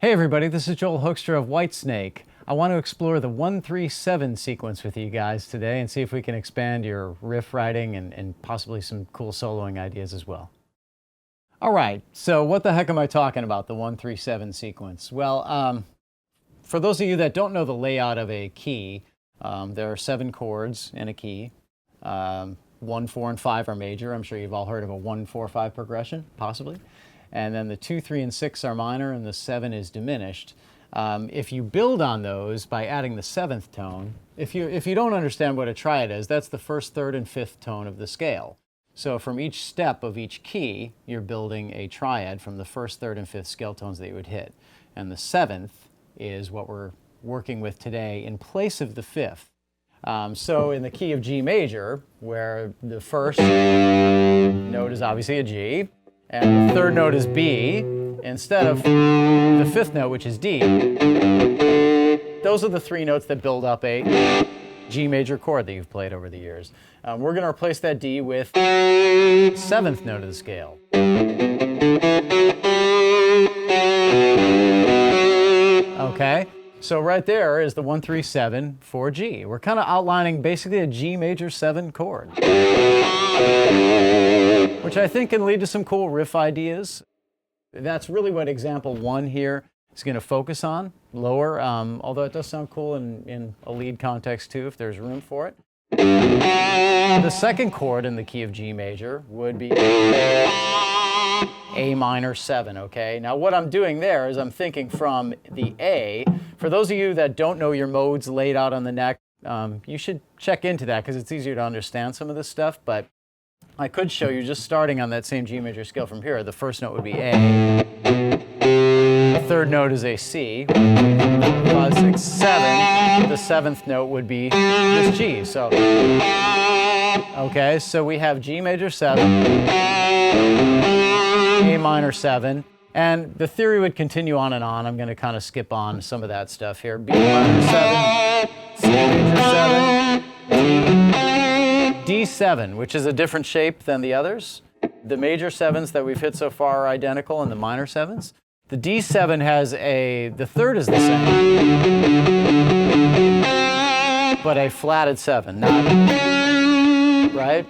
Hey everybody, this is Joel Hoekstra of Whitesnake. I want to explore the 1-3-7 sequence with you guys today and see if we can expand your riff writing and possibly some cool soloing ideas as well. All right, so what the heck am I talking about, the 1-3-7 sequence? Well, for those of you that don't know the layout of a key, there are 7 chords in a key. 1, 4, and 5 are major. I'm sure you've all heard of a 1-4-5 progression, possibly. And then the 2, 3, and 6 are minor, and the 7 is diminished. If you build on those by adding the 7th tone, if you don't understand what a triad is, that's the 1st, 3rd, and 5th tone of the scale. So from each step of each key, you're building a triad from the 1st, 3rd, and 5th scale tones that you would hit. And the 7th is what we're working with today in place of the 5th. So in the key of G major, where the 1st note is obviously a G, and the 3rd note is B, instead of the 5th note, which is D, those are the 3 notes that build up a G major chord that you've played over the years. We're going to replace that D with the 7th note of the scale. Okay, so right there is the 1-3-7 for G. We're kind of outlining basically a G major 7 chord, which I think can lead to some cool riff ideas. That's really what example 1 here is going to focus on, lower, although it does sound cool in a lead context too, if there's room for it. The 2nd chord in the key of G major would be A minor 7, okay? Now what I'm doing there is I'm thinking from the A. For those of you that don't know your modes laid out on the neck, you should check into that because it's easier to understand some of this stuff, but I could show you just starting on that same G major scale from here. The 1st note would be A. The 3rd note is a C. 5, 6, 7. The 7th note would be this G. So, okay, so we have G major 7, A minor 7, and the theory would continue on and on. I'm going to kind of skip on some of that stuff here. B minor 7, C major 7, D7, which is a different shape than the others. The major 7s that we've hit so far are identical in the minor 7s. The D7 has the 3rd is the same, but a flatted 7, not, right?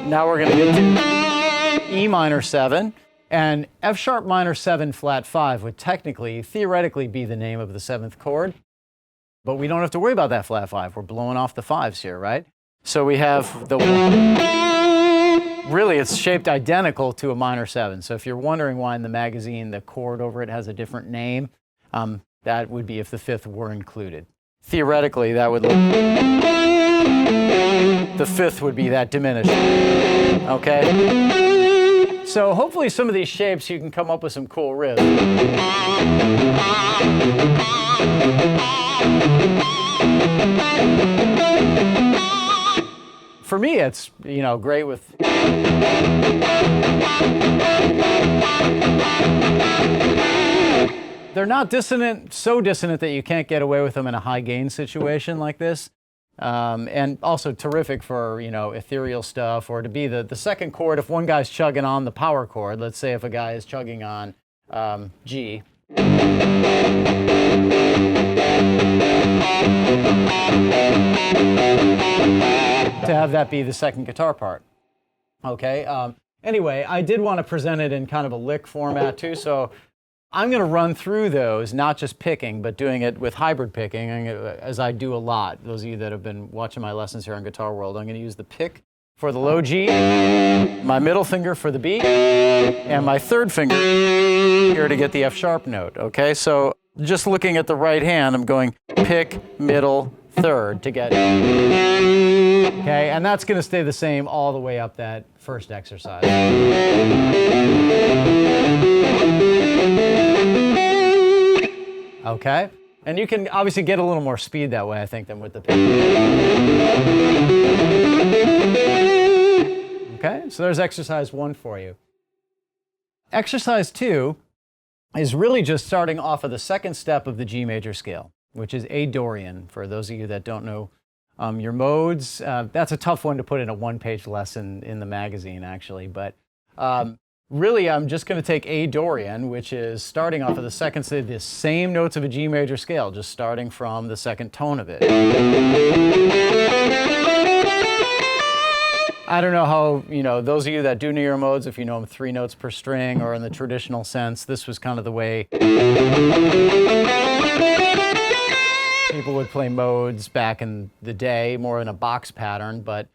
Now we're going to get to E minor 7, and F sharp minor 7 flat 5 would technically, theoretically be the name of the 7th chord. But we don't have to worry about that flat 5. We're blowing off the 5s here, right? So we have the 1. Really, it's shaped identical to a minor 7. So if you're wondering why in the magazine the chord over it has a different name, that would be if the 5th were included. Theoretically, that would look... The 5th would be that diminished. Okay? So hopefully some of these shapes you can come up with some cool riffs. For me, it's, great with... They're not dissonant, so dissonant that you can't get away with them in a high gain situation like this. And also terrific for, ethereal stuff, or to be the 2nd chord if one guy's chugging on the power chord. Let's say if a guy is chugging on G. To have that be the 2nd guitar part. Okay, anyway, I did want to present it in kind of a lick format too, so I'm going to run through those, not just picking, but doing it with hybrid picking, as I do a lot. Those of you that have been watching my lessons here on Guitar World, I'm going to use the pick for the low G, my middle finger for the B, and my 3rd finger here to get the F sharp note, okay? So just looking at the right hand, I'm going pick, middle, 3rd to get it. Okay, and that's going to stay the same all the way up that first exercise. Okay, and you can obviously get a little more speed that way, I think, than with the pick. Okay, so there's exercise 1 for you. Exercise 2 is really just starting off of the 2nd step of the G major scale, which is A Dorian, for those of you that don't know your modes. That's a tough one to put in a 1-page lesson in the magazine, actually, but Really, I'm just going to take A Dorian, which is starting off of the second, say, the same notes of a G major scale, just starting from the second tone of it. I don't know how, those of you that do New Year modes, if you know them 3 notes per string, or in the traditional sense, this was kind of the way people would play modes back in the day, more in a box pattern, but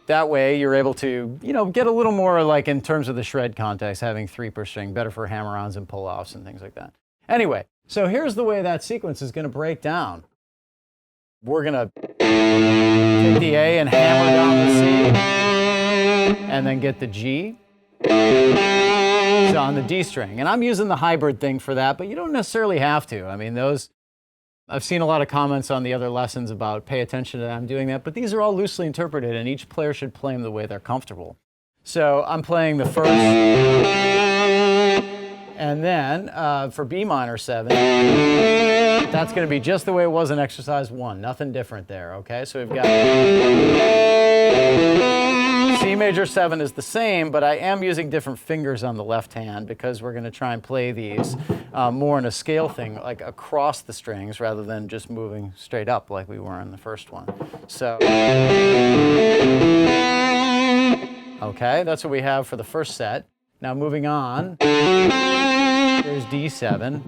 that way you're able to, get a little more, like in terms of the shred context, having 3 per string, better for hammer-ons and pull-offs and things like that. Anyway, so here's the way that sequence is going to break down. We're going to take the A and hammer down the C, and then get the G. So on the D string. And I'm using the hybrid thing for that, but you don't necessarily have to. I mean, I've seen a lot of comments on the other lessons about pay attention to that I'm doing that, but these are all loosely interpreted, and each player should play them the way they're comfortable. So I'm playing the first, and then for B minor 7, that's going to be just the way it was in exercise 1, nothing different there, okay? So we've got C major 7 is the same, but I am using different fingers on the left hand because we're going to try and play these more in a scale thing, like across the strings rather than just moving straight up like we were in the first one. So, okay, that's what we have for the first set. Now moving on, there's D7.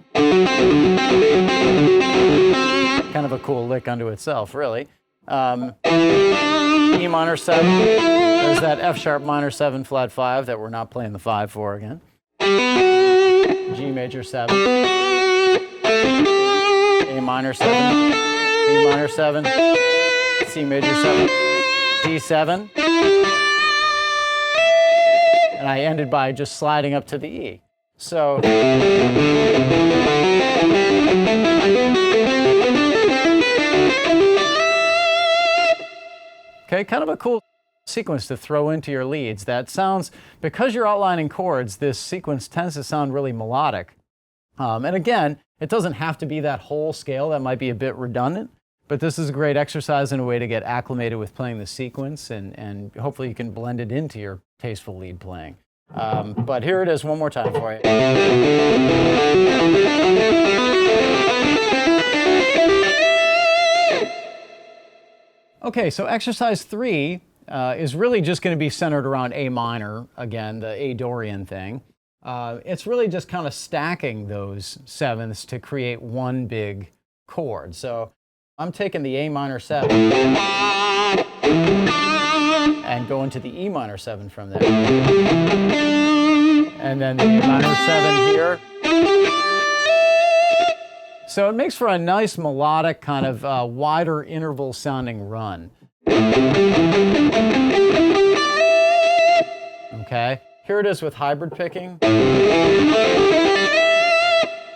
Kind of a cool lick unto itself, really. E minor 7, there's that F sharp minor 7 flat 5 that we're not playing the 5 for again. G major 7, A minor 7, B minor 7, C major 7, D7, and I ended by just sliding up to the E. So, okay, kind of a cool sequence to throw into your leads. That sounds, because you're outlining chords, this sequence tends to sound really melodic. And again, it doesn't have to be that whole scale. That might be a bit redundant, but this is a great exercise and a way to get acclimated with playing the sequence, and hopefully you can blend it into your tasteful lead playing. But here it is one more time for you. Okay, so exercise 3 is really just going to be centered around A minor, again, the A Dorian thing. It's really just kind of stacking those 7ths to create one big chord. So I'm taking the A minor 7 and going to the E minor 7 from there. And then the A minor 7 here. So it makes for a nice melodic kind of wider interval sounding run. Okay, here it is with hybrid picking.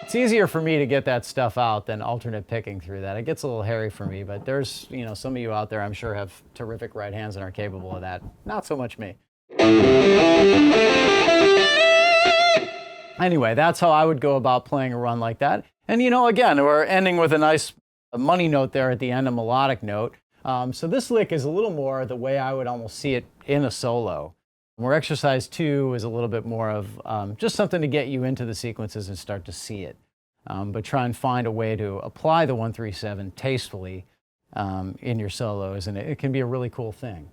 It's easier for me to get that stuff out than alternate picking through that. It gets a little hairy for me, but there's, some of you out there I'm sure have terrific right hands and are capable of that. Not so much me. Anyway, that's how I would go about playing a run like that. And again, we're ending with a nice money note there at the end, a melodic note. So this lick is a little more the way I would almost see it in a solo. Where exercise 2 is a little bit more of just something to get you into the sequences and start to see it. But try and find a way to apply the 1-3-7 tastefully in your solos, and it can be a really cool thing.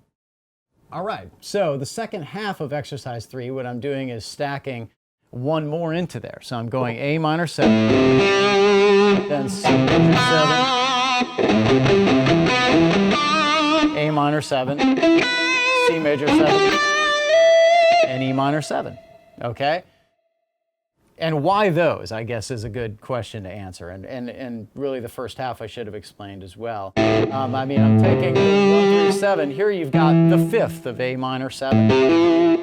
All right, so the second half of exercise 3, what I'm doing is stacking one more into there. So I'm going A minor 7, then C major 7, A minor 7, C major 7, and E minor 7, okay? And why those, I guess, is a good question to answer. And really the first half I should have explained as well. I'm taking 1-3-7. Here you've got the 5th of A minor 7.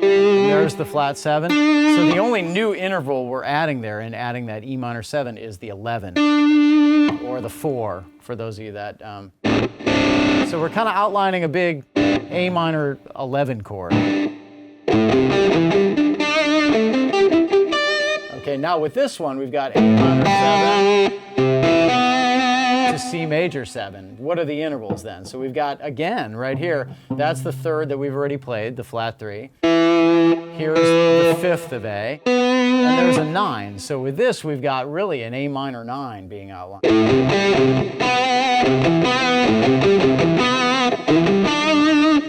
There's the flat 7. So the only new interval we're adding there in adding that E minor 7 is the 11, or the 4, for those of you that... So we're kind of outlining a big A minor 11 chord. Okay, now with this one, we've got A minor 7, to C major 7. What are the intervals then? So we've got, again, right here, that's the third that we've already played, the flat 3. Here's the 5th of A, and there's a 9. So with this, we've got really an A minor 9 being outlined.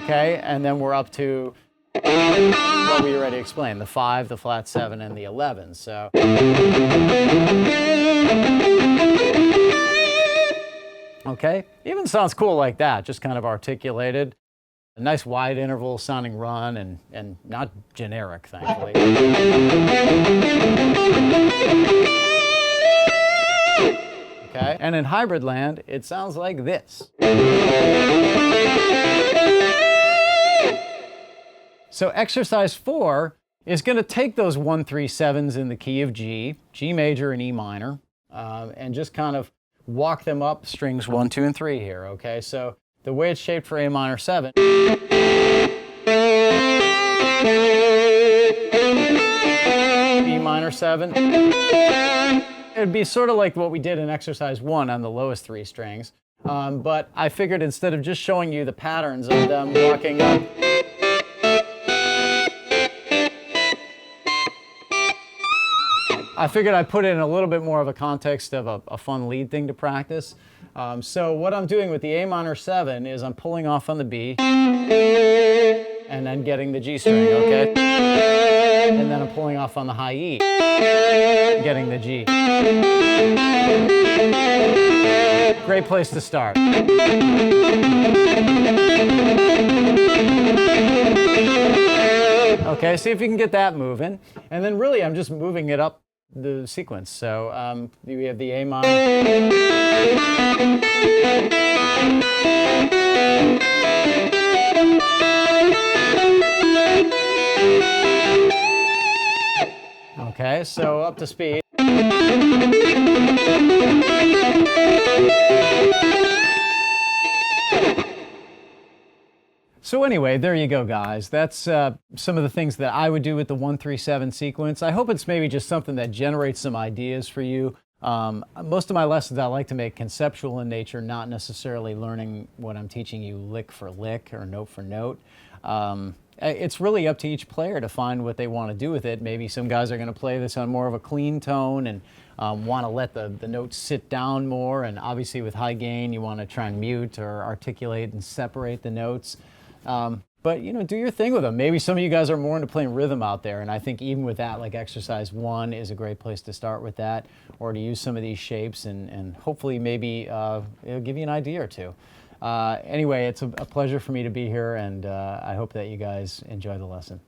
Okay, and then we're up to what we already explained, the 5, the flat 7, and the 11. So okay, even sounds cool like that, just kind of articulated. A nice wide interval sounding run and not generic, thankfully. Okay, and in hybrid land, it sounds like this. So exercise 4 is going to take those 1, 3, 7s in the key of G, G major and E minor, and just kind of walk them up strings 1, 2, and 3 here, okay? So the way it's shaped for A minor 7, B minor 7, it'd be sort of like what we did in exercise 1 on the lowest 3 strings, but I figured instead of just showing you the patterns of them walking up, I figured I'd put it in a little bit more of a context of a fun lead thing to practice. So what I'm doing with the A minor 7 is I'm pulling off on the B and then getting the G string, okay? And then I'm pulling off on the high E, getting the G. Great place to start. Okay, see if you can get that moving. And then really I'm just moving it up the sequence. So we have the A minor. Okay, so up to speed. So anyway, there you go, guys. That's some of the things that I would do with the 1, 3, 7 sequence. I hope it's maybe just something that generates some ideas for you. Most of my lessons I like to make conceptual in nature, not necessarily learning what I'm teaching you lick for lick or note for note. It's really up to each player to find what they want to do with it. Maybe some guys are going to play this on more of a clean tone and want to let the notes sit down more. And obviously with high gain, you want to try and mute or articulate and separate the notes. But, you know, do your thing with them. Maybe some of you guys are more into playing rhythm out there, and I think even with that, like exercise 1 is a great place to start with that, or to use some of these shapes and hopefully maybe it'll give you an idea or two. Anyway, it's a pleasure for me to be here, and I hope that you guys enjoy the lesson.